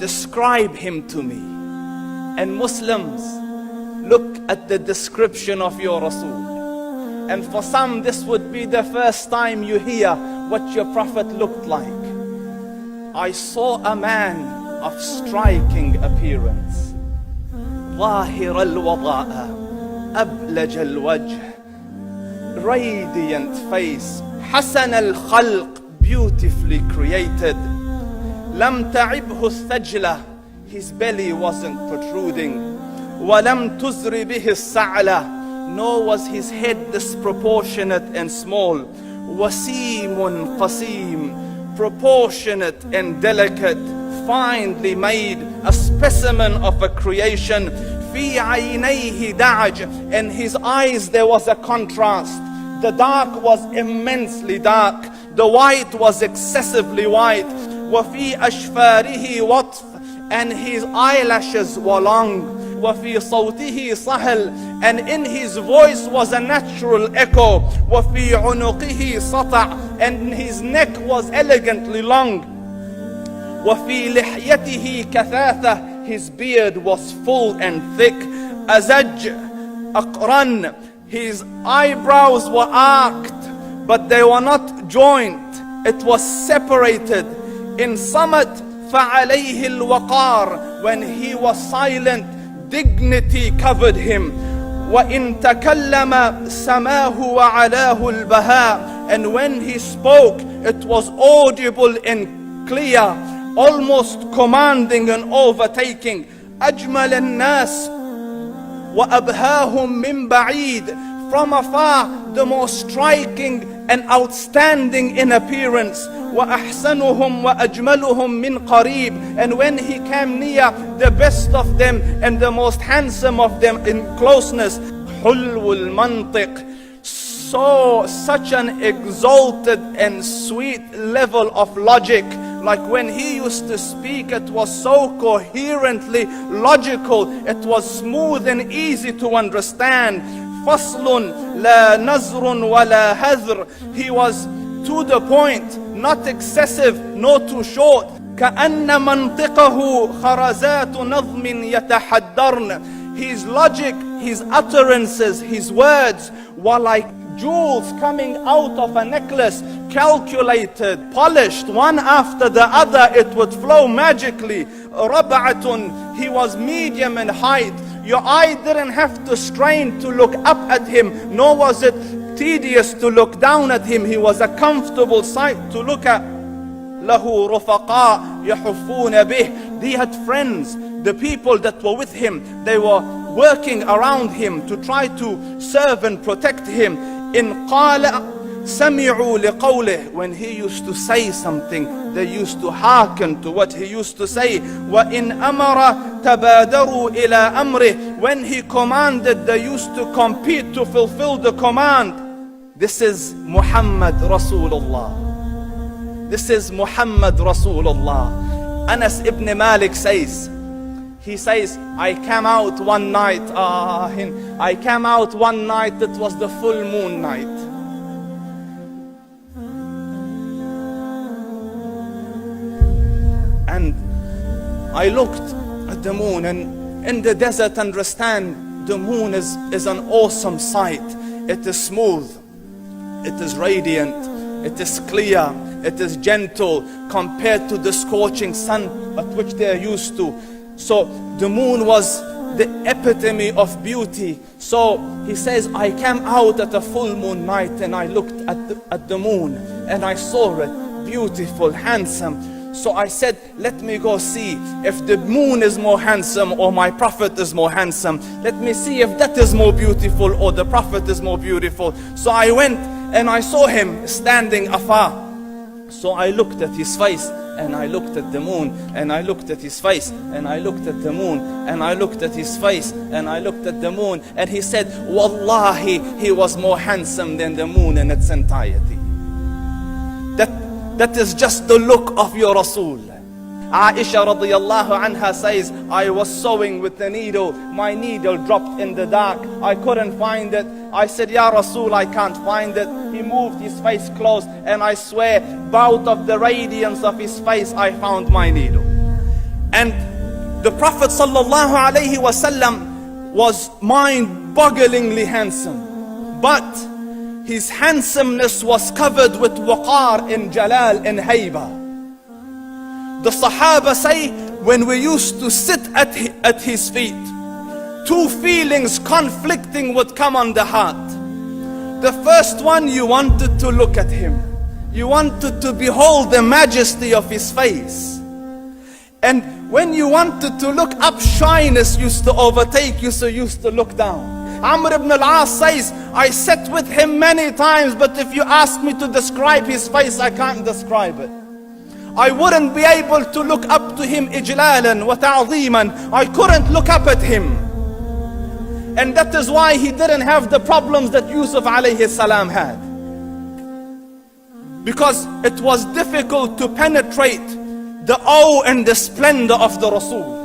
describe him to me. And Muslims, look at the description of your Rasul. And for some, this would be the first time you hear what your Prophet looked like. I saw a man of striking appearance. ظاهر الوضاء أبلج الوجه, radiant face, حسن الخلق, beautifully created. لم تعبه الثجلة, his belly wasn't protruding. ولم تزر به السعلة, nor was his head disproportionate and small. وسيم قسيم, proportionate and delicate, finely made, a specimen of a creation. في عينيه دعج, and his eyes there was a contrast. The dark was immensely dark, the white was excessively white. وفي أشفاره وطف, and his eyelashes were long. وفي صوته صهل, and in his voice was a natural echo. وفي عنقه سطع, and his neck was elegantly long. وفي لحيته كثاثة, his beard was full and thick. أزج أقرن, his eyebrows were arched, but they were not joined. It was separated. In summit فعليه الوقار, when he was silent, dignity covered him. وإن تكلم سماه وعلاه البهاء, and when he spoke, it was audible and clear, almost commanding and overtaking. أجمل الناس وأبهاهم من بعيد, from afar the most striking and outstanding in appearance. وأحسنهم وأجملهم من قريب, and when he came near, the best of them and the most handsome of them in closeness. حلو المنطق, such an exalted and sweet level of logic. Like when he used to speak, it was so coherently logical, it was smooth and easy to understand. فصل لا نزر ولا هذر, he was to the point, not excessive, nor too short. كأن منطقه خرزات نظم يتحدرن, his logic, his utterances, his words were like jewels coming out of a necklace, calculated, polished, one after the other, it would flow magically. ربعة, he was medium in height. Your eye didn't have to strain to look up at him, nor was it tedious to look down at him. He was a comfortable sight to look at. له رفقاء يحفون به, he had friends, the people that were with him, they were working around him to try to serve and protect him. إن قال سمعوا لقوله, when he used to say something, they used to hearken to what he used to say. وإن أمر تبادروا إلى أمره, when he commanded, they used to compete to fulfill the command. This is Muhammad Rasulullah. This is Muhammad Rasulullah. Anas ibn Malik says, he says, I came out one night, it was the full moon night. And I looked at the moon, and in the desert, understand, the moon is an awesome sight. It is smooth, it is radiant, it is clear, it is gentle compared to the scorching sun at which they are used to. So the moon was the epitome of beauty. So he says, I came out at a full moon night, and I looked at the moon, and I saw it beautiful, handsome. So I said, let me go see if the moon is more handsome or my Prophet is more handsome. Let me see if that is more beautiful or the Prophet is more beautiful. So I went and I saw him standing afar. So I looked at his face, and I looked at the moon, and I looked at his face, and I looked at the moon, and I looked at his face, and I looked at the moon. And he said, Wallahi, he was more handsome than the moon in its entirety. That is just the look of your Rasul. Aisha radiyallahu anha says, I was sewing with the needle. My needle dropped in the dark. I couldn't find it. I said, Ya Rasul, I can't find it. He moved his face close, and I swear, out of the radiance of his face, I found my needle. And the Prophet sallallahu alaihi wasallam was mind-bogglingly handsome, but his handsomeness was covered with waqar and jalal and haiba. The Sahaba say, when we used to sit at his feet, two feelings conflicting would come on the heart. The first one, you wanted to look at him. You wanted to behold the majesty of his face. And when you wanted to look up, shyness used to overtake you, so you used to look down. Amr ibn al-As says, I sat with him many times, but if you ask me to describe his face, I can't describe it. I wouldn't be able to look up to him ijlalan wa ta'ziman. I couldn't look up at him. And that is why he didn't have the problems that Yusuf alayhi salam had. Because it was difficult to penetrate the awe and the splendor of the Rasul.